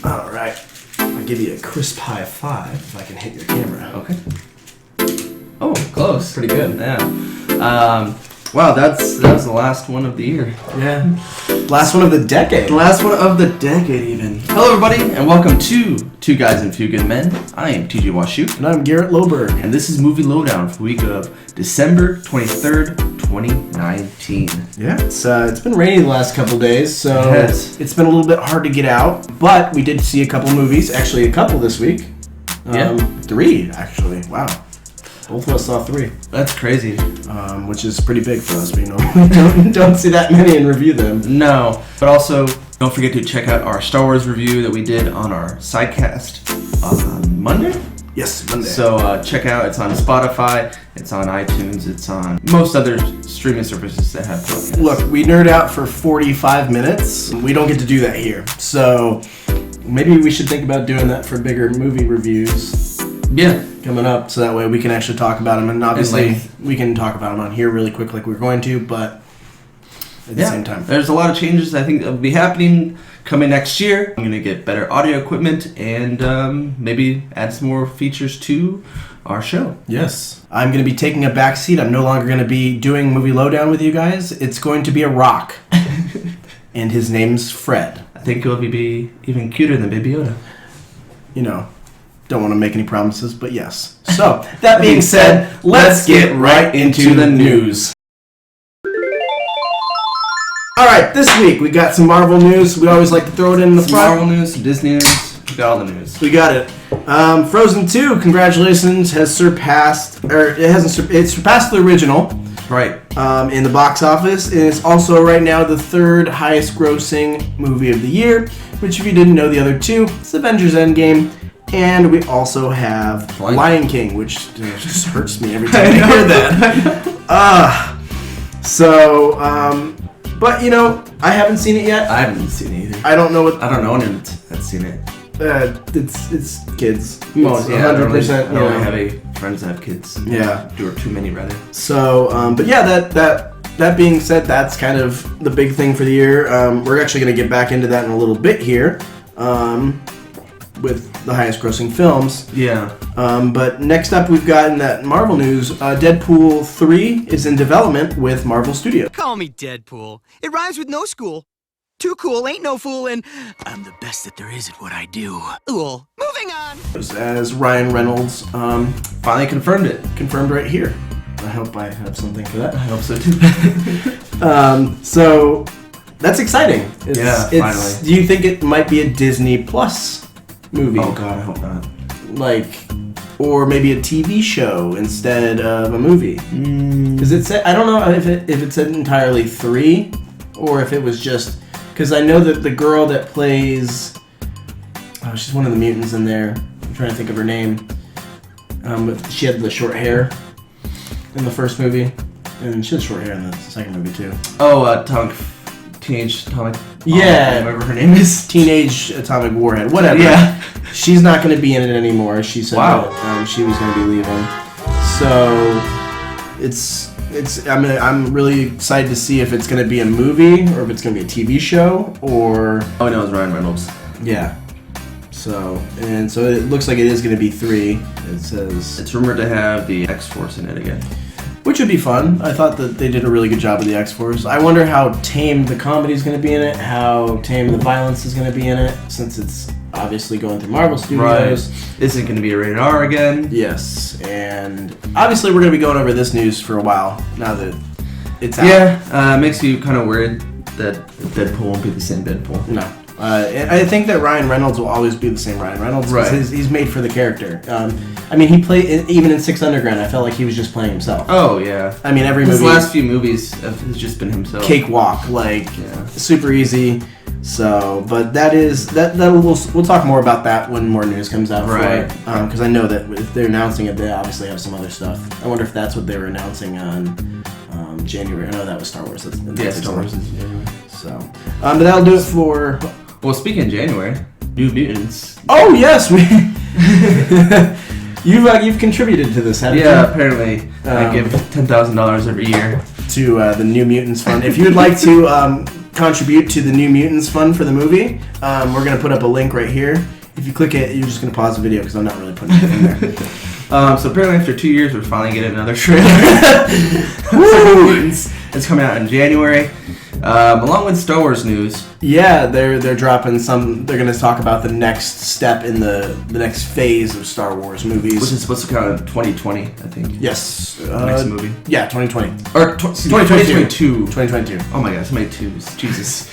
All right. I'll give you a crisp high five if I can hit your camera. Okay. Oh, close. Pretty good. Yeah. Wow, that was the last one of the year. Yeah. Last one of the decade. Last one of the decade, even. Hello, everybody, and welcome to Two Guys and Few Good Men. I am TJ Washoot. And I'm Garrett Loberg. And this is Movie Lowdown for the week of December 23rd, 2019. Yeah, it's been rainy the last couple days, so it's been a little bit hard to get out. But we did see a couple movies. Actually, a couple this week. 3, actually. Wow. Both of us saw 3. That's crazy. Which is pretty big for us. We normally don't see that many and review them. No, but also don't forget to check out our Star Wars review that we did on our Sidecast on Monday. Yes, Monday. So check out. It's on Spotify. It's on iTunes. It's on most other streaming services that have podcasts. Look, we nerd out for 45 minutes. We don't get to do that here. So maybe we should think about doing that for bigger movie reviews. Yeah. Coming up, so that way we can actually talk about them, and obviously we can talk about them on here really quick like we're going to, but at the same time. There's a lot of changes I think that will be happening coming next year. I'm going to get better audio equipment and maybe add some more features to our show. Yes. I'm going to be taking a back seat. I'm no longer going to be doing Movie Lowdown with you guys. It's going to be a rock. And his name's Fred. I think he'll be even cuter than Baby Yoda. You know. Don't want to make any promises, but yes. So, that being said, let's get right into the news. Alright, this week we got some Marvel news. We always like to throw it in the front. Marvel news, some Disney news, we got all the news. We got it. Frozen 2, congratulations, has surpassed, it surpassed the original. Right. In the box office. And it's also right now the 3rd highest grossing movie of the year, which if you didn't know the other two, it's Avengers Endgame. And we also have Lion King, which just hurts me every time I hear that. But you know, I haven't seen it yet. I haven't seen it either. I don't know anyone that's seen it. It's kids. Most, 100%. I don't really have any friends that have kids. Yeah. Or too many, rather. So, but yeah, that being said, that's kind of the big thing for the year. We're actually going to get back into that in a little bit here. With the highest grossing films. Yeah. But next up we've got in that Marvel news, Deadpool 3 is in development with Marvel Studios. Call me Deadpool. It rhymes with no school. Too cool, ain't no fool, and I'm the best that there is at what I do. Cool. Moving on! As Ryan Reynolds finally confirmed it. Confirmed right here. I hope I have something for that. I hope so too. So that's exciting. Finally. Do you think it might be a Disney Plus movie? Oh god, I hope not. Or maybe a TV show instead of a movie. Because I don't know if it said entirely 3, or if it was just, because I know that the girl that plays, she's one of the mutants in there. I'm trying to think of her name. She had the short hair in the first movie, and she had short hair in the second movie too. Teenage Atomic. Yeah, whatever her name is. Teenage Atomic Warhead. Whatever. Yeah. She's not going to be in it anymore. She said that she was going to be leaving. So I'm really excited to see if it's going to be a movie or if it's going to be a TV show or. Oh no, it's Ryan Reynolds. Yeah. So it looks like it is going to be 3. It says it's rumored to have the X-Force in it again. Which would be fun. I thought that they did a really good job with the X-Force. I wonder how tame the comedy is going to be in it, how tame the violence is going to be in it, since it's obviously going through Marvel Studios. Right. Is it going to be a rated R again? Yes, and obviously we're going to be going over this news for a while, now that it's out. Yeah, it makes you kind of worried that Deadpool won't be the same Deadpool. No. I think that Ryan Reynolds will always be the same Ryan Reynolds. Right. He's made for the character. He played, even in Six Underground, I felt like he was just playing himself. Oh, yeah. Every movie. His movie. last few movies have just been himself. Cakewalk, super easy. So, but we'll talk more about that when more news comes out. Right. Because I know that if they're announcing it, they obviously have some other stuff. I wonder if that's what they were announcing on January. I know that was Star Wars. Star Wars is January. So, but that'll do it for. Well, speaking of January, New Mutants. Oh yes, you've contributed to this, haven't you? Yeah, apparently I give $10,000 every year to the New Mutants Fund. If you would like to contribute to the New Mutants fund for the movie. We're going to put up a link right here. If you click it, you're just going to pause the video because I'm not really putting it in there. So apparently after 2 years, we're finally getting another trailer. Mutants. It's coming out in January. Along with Star Wars news. Yeah, they're dropping some. They're going to talk about the next step in the next phase of Star Wars movies, Which is supposed to come out in 2020, I think. Yes. The next movie. Yeah, 2020. Or 2022. 2022. Oh my god, so many twos. Jesus.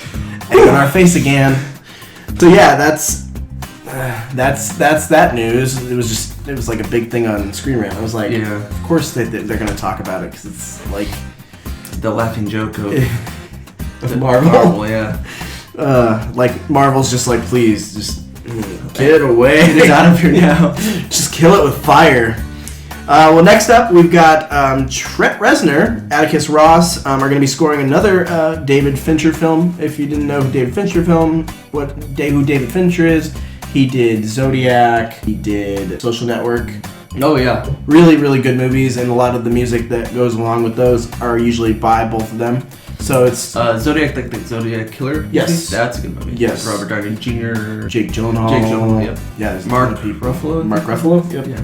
And on our face again. So yeah, that's that news. It was like a big thing on Screen Rant. I was like, yeah. Of course they're going to talk about it because it's like the laughing joke of Marvel. Yeah. Like Marvel's just like, please, just get away. Get it out of here now. Just kill it with fire. Well, next up we've got Trent Reznor, Atticus Ross are going to be scoring another David Fincher film. If you didn't know who David Fincher David Fincher is, he did Zodiac, he did Social Network. Oh yeah. Really, really good movies, and a lot of the music that goes along with those are usually by both of them. So it's Zodiac, like the Zodiac Killer. Yes, movie? That's a good movie. Yes, Robert Downey Jr., Jake Gyllenhaal. Yep. Yeah, Mark Ruffalo. Yep. Yeah.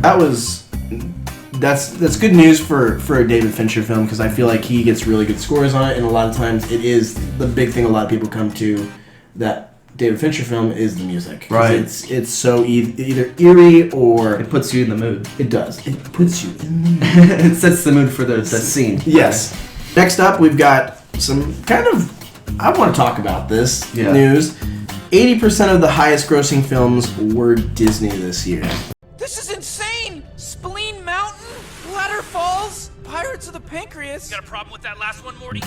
That's good news for a David Fincher film because I feel like he gets really good scores on it, and a lot of times it is the big thing a lot of people come to that David Fincher film is the music. Right. It's so either eerie or it puts you in the mood. It does. It puts you in the mood. It sets the mood for the scene. Yes. Next up, we've got some kind of, I want to talk about this news. 80% of the highest grossing films were Disney this year. This is insane! Spleen Mountain, Ladder Falls, Pirates of the Pancreas. Got a problem with that last one, Morty?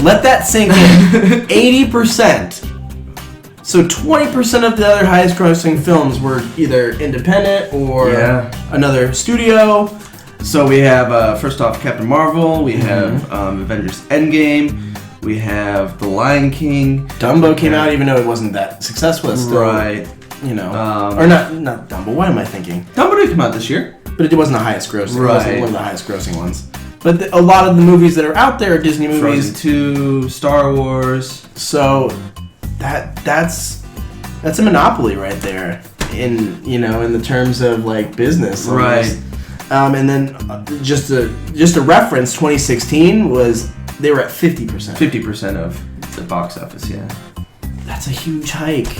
Let that sink in. 80%. So 20% of the other highest grossing films were either independent or another studio. So we have, first off, Captain Marvel, we have Avengers Endgame, we have The Lion King. Dumbo came out even though it wasn't that successful. It's still, right. You know, or not Dumbo, what am I thinking? Dumbo did come out this year. But it wasn't the highest grossing. Right. It wasn't one of the highest grossing ones. But a lot of the movies that are out there are Disney movies. Frozen 2, Star Wars. So that's a monopoly right there in the terms of like business. Right. And then just a reference, 2016 they were at 50%. 50% of the box office, yeah. That's a huge hike.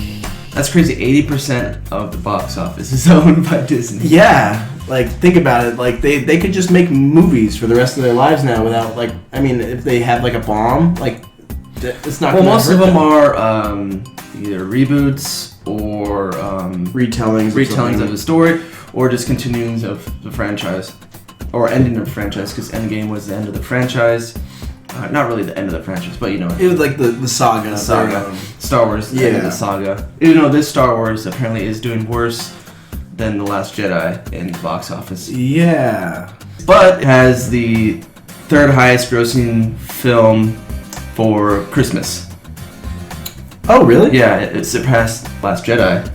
That's crazy. 80% of the box office is owned by Disney. Yeah. Like, think about it. Like, they could just make movies for the rest of their lives now without, like, I mean, if they have, like, a bomb, like, it's not Well, gonna most hurt of them them. are either reboots or retellings of the story, or just continuings of the franchise, or ending of the franchise, because Endgame was the end of the franchise. Not really the end of the franchise, but you know. It was like the saga. Star Wars, the end of the saga. Even though this Star Wars apparently is doing worse than The Last Jedi in the box office. Yeah. But it has the third highest grossing film for Christmas. Oh, really? Yeah, it surpassed Last Jedi.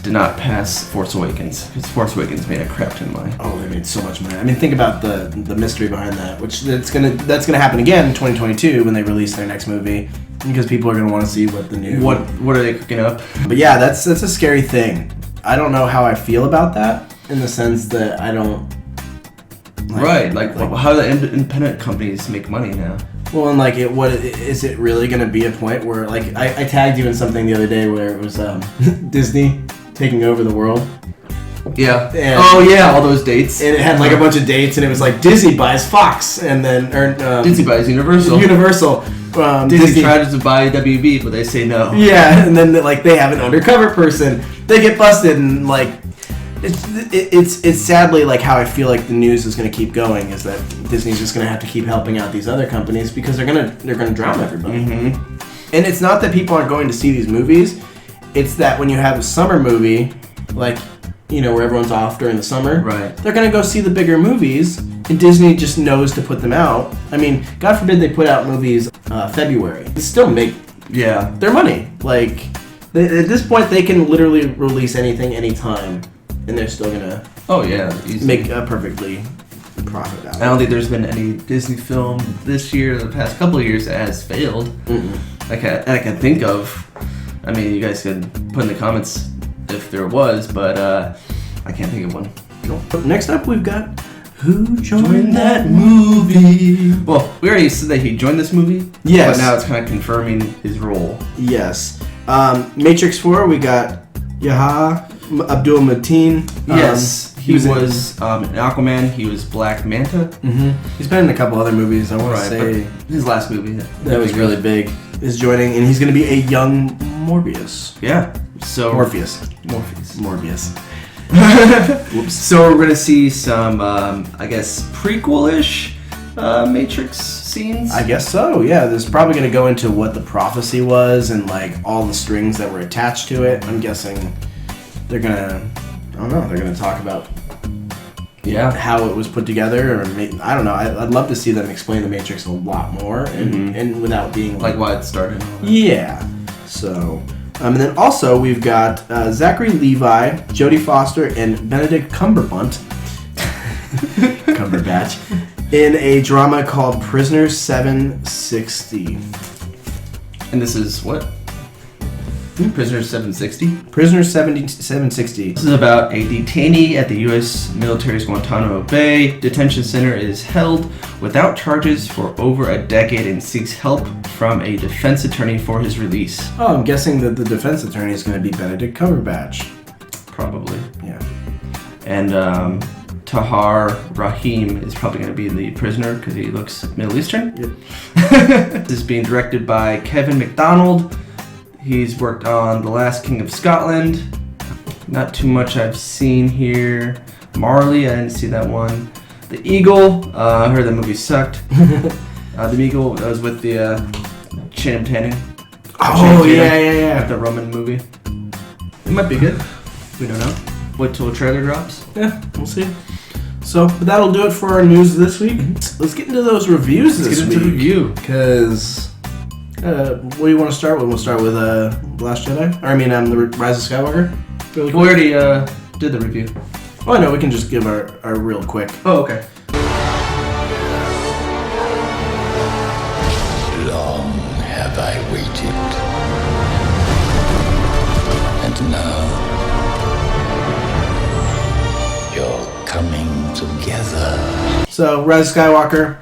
Did not pass Force Awakens, because Force Awakens made a crap ton of money. Oh, they made so much money. I mean, think about the mystery behind that, which that's gonna happen again in 2022 when they release their next movie, because people are gonna want to see what the new What are they cooking up? But yeah, that's a scary thing. I don't know how I feel about that in the sense that I don't. Like how do the independent companies make money now? Well, and like, is it really gonna be a point where, like, I tagged you in something the other day where it was Disney taking over the world. Yeah. And, all those dates. And it had like a bunch of dates, and it was like Disney buys Fox, and then Disney buys Universal. Disney tries to buy WB, but they say no. Yeah, and then like they have an undercover person. They get busted, and like it's sadly like how I feel like the news is going to keep going is that Disney's just going to have to keep helping out these other companies because they're gonna drown everybody. Mm-hmm. And it's not that people aren't going to see these movies. It's that when you have a summer movie, like, you know, where everyone's off during the summer, right? They're gonna go see the bigger movies, and Disney just knows to put them out. I mean, God forbid they put out movies February. They still make their money. Like, at this point, they can literally release anything, anytime, and they're still gonna easily make a perfectly profit out of I don't think there's been any Disney film this year or the past couple of years that has failed. I can think of. I mean, you guys can put in the comments if there was, but I can't think of one. Nope. Next up, we've got Who Joined That Movie? Well, we already said that he joined this movie. Yes. But now it's kind of confirming his role. Yes. Matrix 4, we got Yahya Abdul-Mateen. Yes. He was in Aquaman. He was Black Manta. He's been in a couple other movies. I want to say his last movie that was really big is joining, and he's going to be a young Morbius. Yeah. So Morpheus. Whoops. So we're going to see some, I guess, prequel-ish Matrix scenes. I guess so. Yeah. There's probably going to go into what the prophecy was and like all the strings that were attached to it. I'm guessing they're gonna. I don't know. They're going to talk about how it was put together, or I don't know. I'd love to see them explain the Matrix a lot more, and without being like why it started. Yeah. So, and then also we've got Zachary Levi, Jodie Foster, and Benedict Cumberbatch in a drama called Prisoner 760. And this is what? Prisoner 760? Prisoner 760. This is about a detainee at the U.S. military's Guantanamo Bay detention center is held without charges for over a decade and seeks help from a defense attorney for his release. Oh, I'm guessing that the defense attorney is going to be Benedict Cumberbatch. Probably. Yeah. And Tahar Rahim is probably going to be the prisoner because he looks Middle Eastern. Yep. This is being directed by Kevin MacDonald. He's worked on The Last King of Scotland. Not too much I've seen here. Marley, I didn't see that one. The Eagle, I heard that movie sucked. The Eagle, that was with the Channing Tatum. Oh, yeah. The Roman movie. It might be good. We don't know. Wait till the trailer drops. Yeah, we'll see. So, but that'll do it for our news this week. Let's get into those reviews this week. Let's get into the review. Because... what do you want to start with? We'll start with The Last Jedi? Or the Rise of Skywalker? Really we already did the review. Oh, I know. We can just give our real quick. Oh, okay. Long have I waited. And now you're coming together. So, Rise of Skywalker...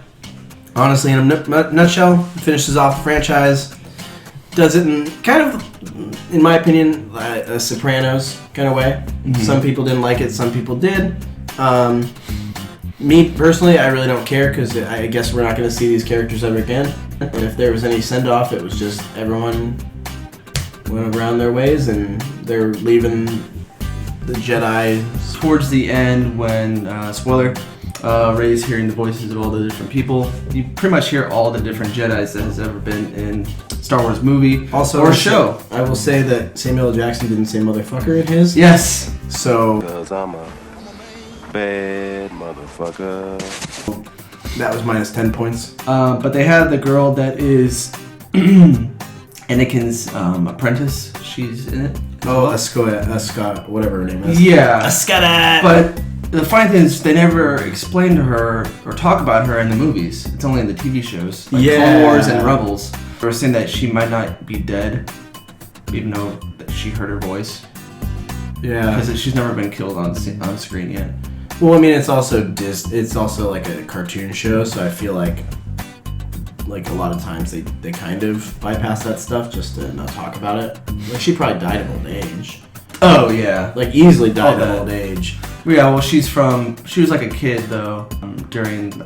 Honestly, in a nutshell, finishes off the franchise. Does it in kind of, in my opinion, a Sopranos kind of way. Some people didn't like it, some people did. Me, personally, I really don't care because I guess we're not going to see these characters ever again. And if there was any send-off, it was just everyone went around their ways and they're leaving the Jedi. Towards the end when, spoiler... Rey's hearing the voices of all the different people. You pretty much hear all the different Jedis that has ever been in Star Wars movie or show. I will say that Samuel L. Jackson didn't say motherfucker in his. Yes. So. Cause I'm a bad motherfucker. That was minus 10 points. But they have the girl that is Anakin's apprentice. She's in it. Oh, Ascot, whatever her name is. Yeah. Ascot. But the funny thing is, they never explain to her or talk about her in the movies. It's only in the TV shows, like Clone Wars and Rebels. They were saying that she might not be dead, even though that she heard her voice. Yeah, because she's never been killed on screen yet. Well, I mean, it's also like a cartoon show, so I feel like a lot of times they kind of bypass that stuff just to not talk about it. Like she probably died of old age. Oh yeah, like easily died of old age. Yeah, well, she was like a kid though during the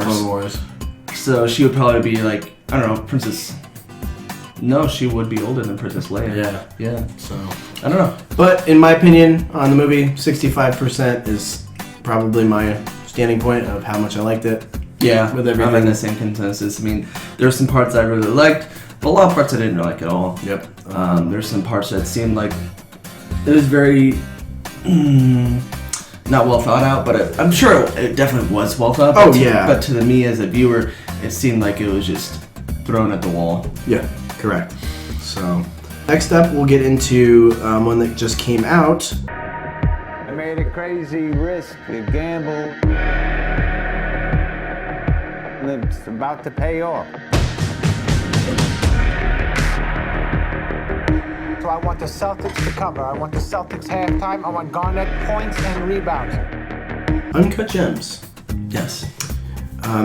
Clone Wars. So she would probably be like, I don't know, Princess. No, she would be older than Princess Leia. Yeah. So I don't know, but in my opinion, on the movie, 65% is probably my standing point of how much I liked it. Yeah, with everything. I'm in the same consensus. I mean, there's some parts I really liked, but a lot of parts I didn't like at all. Yep. There's some parts that seemed like it was very. Not well thought out, but I'm sure it definitely was well thought out. But to me as a viewer, it seemed like it was just thrown at the wall. Yeah, correct. So, next up, we'll get into one that just came out. I made a crazy risk to gamble. and it's about to pay off. So I want the Celtics to cover. I want the Celtics halftime. I want Garnett points and rebounds. Uncut Gems. Yes.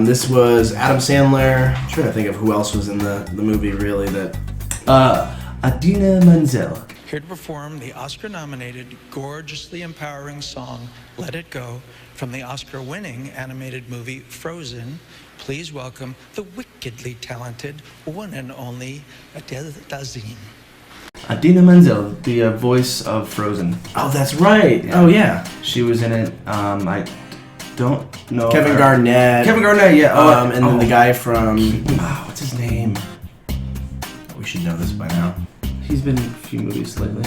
This was Adam Sandler. I'm trying to think of who else was in the movie, really, that... Idina Menzel. Here to perform the Oscar-nominated, gorgeously empowering song, Let It Go, from the Oscar-winning animated movie Frozen, please welcome the wickedly talented one and only Adele Dazeem. Idina Menzel, the voice of Frozen. Oh, that's right. Yeah. Oh, yeah. She was in it. I don't know. Kevin Garnett. Kevin Garnett, yeah. And then the guy from... what's his name? We should know this by now. He's been in a few movies lately.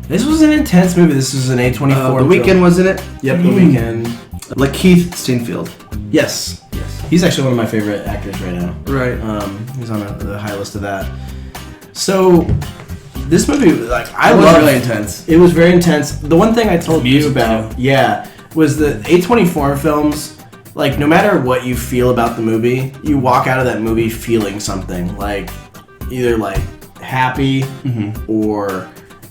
This was an intense movie. This was an A24 The Weeknd was in it? Yep, The Weeknd. Lakeith Stanfield. Yes. He's actually one of my favorite actors right now. Right. He's on the high list of that. So, this movie, like, I love it. It was really intense. It was very intense. The one thing I told you about, was the A24 films, like, no matter what you feel about the movie, you walk out of that movie feeling something. Like, either, like, happy, or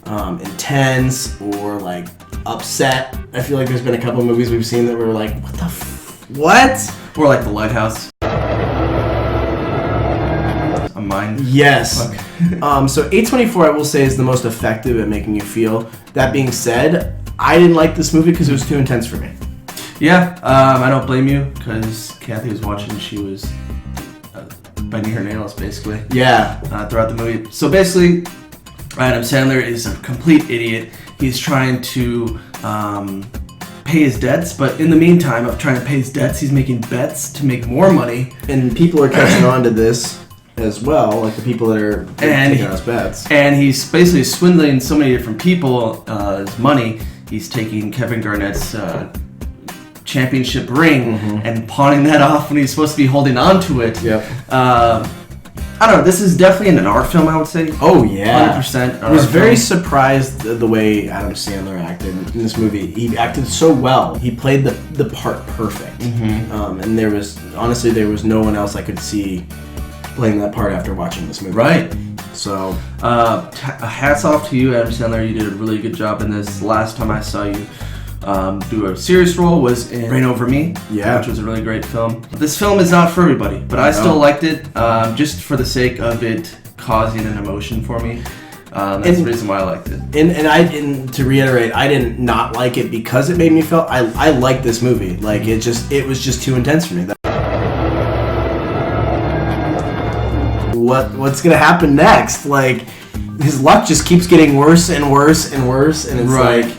intense, or, like, upset. I feel like there's been a couple of movies we've seen that were like, what the what? Or like The Lighthouse. A mind. Yes. So A24, I will say, is the most effective at making you feel. That being said, I didn't like this movie because it was too intense for me. Yeah, I don't blame you, because Kathy was watching and she was biting her nails, basically. Yeah. Throughout the movie. So basically, Adam Sandler is a complete idiot. He's trying to pay his debts, but in the meantime of trying to pay his debts, he's making bets to make more money. And people are catching on to this as well, like the people that are taking on his bets. And he's basically swindling so many different people his money. He's taking Kevin Garnett's championship ring and pawning that off when he's supposed to be holding on to it. Yep. I don't know, this is definitely an art film, I would say. Oh, yeah. 100%. I was very surprised the way Adam Sandler acted in this movie. He acted so well. He played the part perfect. And there was no one else I could see playing that part after watching this movie. Right. So, hats off to you, Adam Sandler. You did a really good job in this. Last time I saw you do a serious role was in Reign Over Me, which was a really great film. This film is not for everybody, but I still liked it just for the sake of it causing an emotion for me. That's the reason why I liked it. And to reiterate, I didn't not like it because it made me feel. I liked this movie. Like it was just too intense for me. What's gonna happen next? Like his luck just keeps getting worse and worse and worse, and it's like,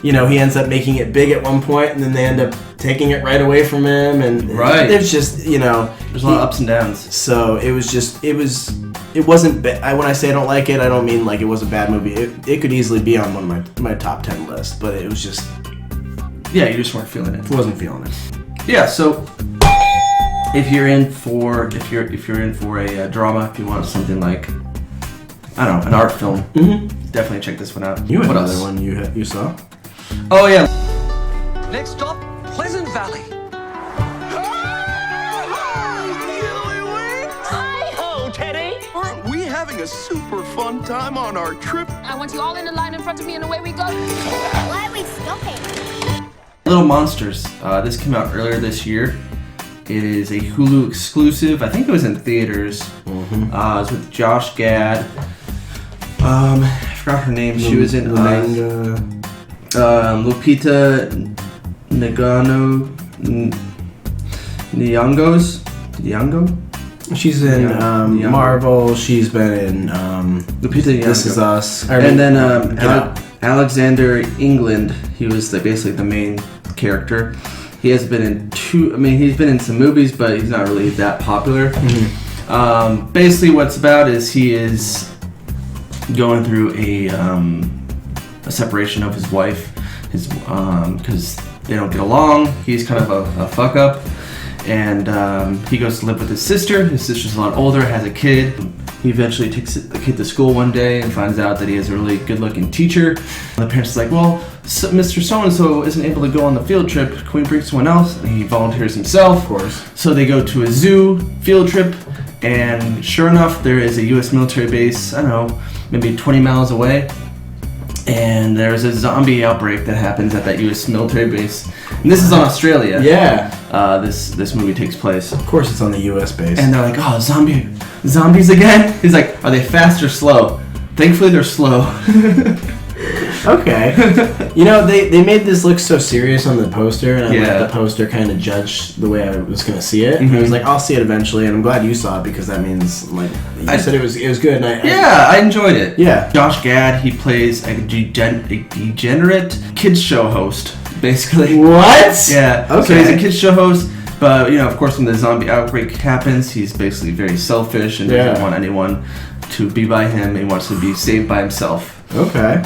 you know, he ends up making it big at one point, and then they end up taking it right away from him, and there's just, you know, there's a lot of ups and downs. So it wasn't bad. When I say I don't like it, I don't mean like it was a bad movie. It could easily be on one of my top 10 list, but it was just, yeah, you just weren't feeling it. Wasn't feeling it. Yeah, so if you're in for a drama, if you want something like, I don't know, an art film, definitely check this one out. You had another one you saw? Oh yeah. Next stop, Pleasant Valley. Hi-ho, Teddy. Aren't we having a super fun time on our trip? I want you all in the line in front of me and away we go. Why are we stopping? Little Monsters. This came out earlier this year. It is a Hulu exclusive. I think it was in theaters. It's with Josh Gad. I forgot her name. She was in Lupita Nyong'o? She's in Marvel. She's been in Lupita Nyong'o. This Is Us. And then Alexander England. He was basically the main character. He has been in he's been in some movies, but he's not really that popular. Basically what it's about is he is going through a separation of his wife, because they don't get along. He's kind of a fuck up, and he goes to live with his sister. His sister's a lot older, has a kid. He eventually takes the kid to school one day and finds out that he has a really good-looking teacher. The parents are like, well, Mr. So-and-so isn't able to go on the field trip. Can we bring someone else? And he volunteers himself. Of course. So they go to a zoo field trip, and sure enough, there is a U.S. military base, I don't know, maybe 20 miles away. And there's a zombie outbreak that happens at that U.S. military base. And this is on Australia. Yeah. This movie takes place. Of course it's on the U.S. base. And they're like, oh, zombies again? He's like, are they fast or slow? Thankfully, they're slow. Okay. You know, they made this look so serious on the poster, and I let the poster kind of judge the way I was going to see it. And I was like, I'll see it eventually, and I'm glad you saw it because that means, like, you said it was good. And I enjoyed it. Yeah. Josh Gad, he plays a degenerate kids show host, basically. What? Yeah. Okay. So he's a kids show host, but, you know, of course, when the zombie outbreak happens, he's basically very selfish and doesn't want anyone to be by him. He wants to be saved by himself. Okay.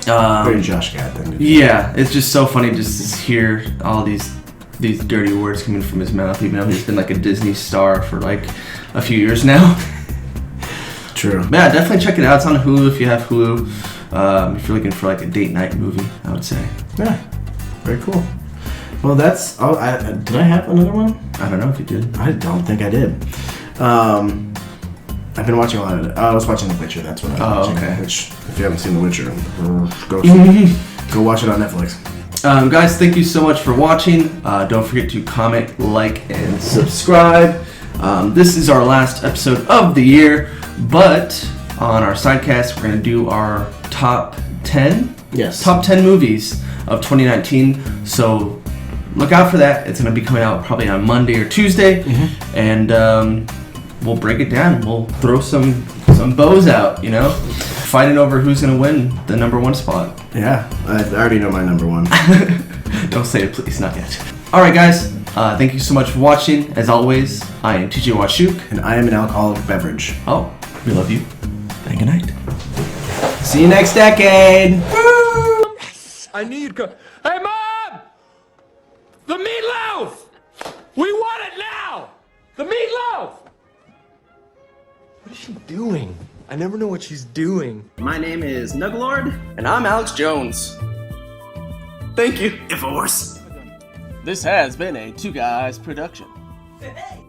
Very Josh Gad thing to do. Yeah, it's just so funny just to hear all these dirty words coming from his mouth, even though he's been like a Disney star for like a few years now. True. But yeah, definitely check it out. It's on Hulu if you have Hulu. If you're looking for like a date night movie, I would say. Yeah, very cool. Well, that's. Oh, did I have another one? I don't know if you did. I don't think I did. I've been watching a lot of it. I was watching The Witcher. That's what I was watching. Okay. Which, if you haven't seen The Witcher, go watch it on Netflix. Guys, thank you so much for watching. Don't forget to comment, like, and subscribe. This is our last episode of the year, but on our Sidecast, we're going to do our top 10? Yes. Top 10 movies of 2019. So look out for that. It's going to be coming out probably on Monday or Tuesday. And we'll break it down. We'll throw some bows out, you know? Fighting over who's going to win the number one spot. Yeah, I already know my number one. Don't say it, please, not yet. Alright, guys. Thank you so much for watching. As always, I am TJ Washuk. And I am an alcoholic beverage. Oh, we love you. And good night. See you next decade. I need Hey, Mom! The meatloaf! We want it now! The meatloaf! What is she doing? I never know what she's doing. My name is Nuglord. And I'm Alex Jones. Thank you, Force. This has been a Two Guys production. Hey!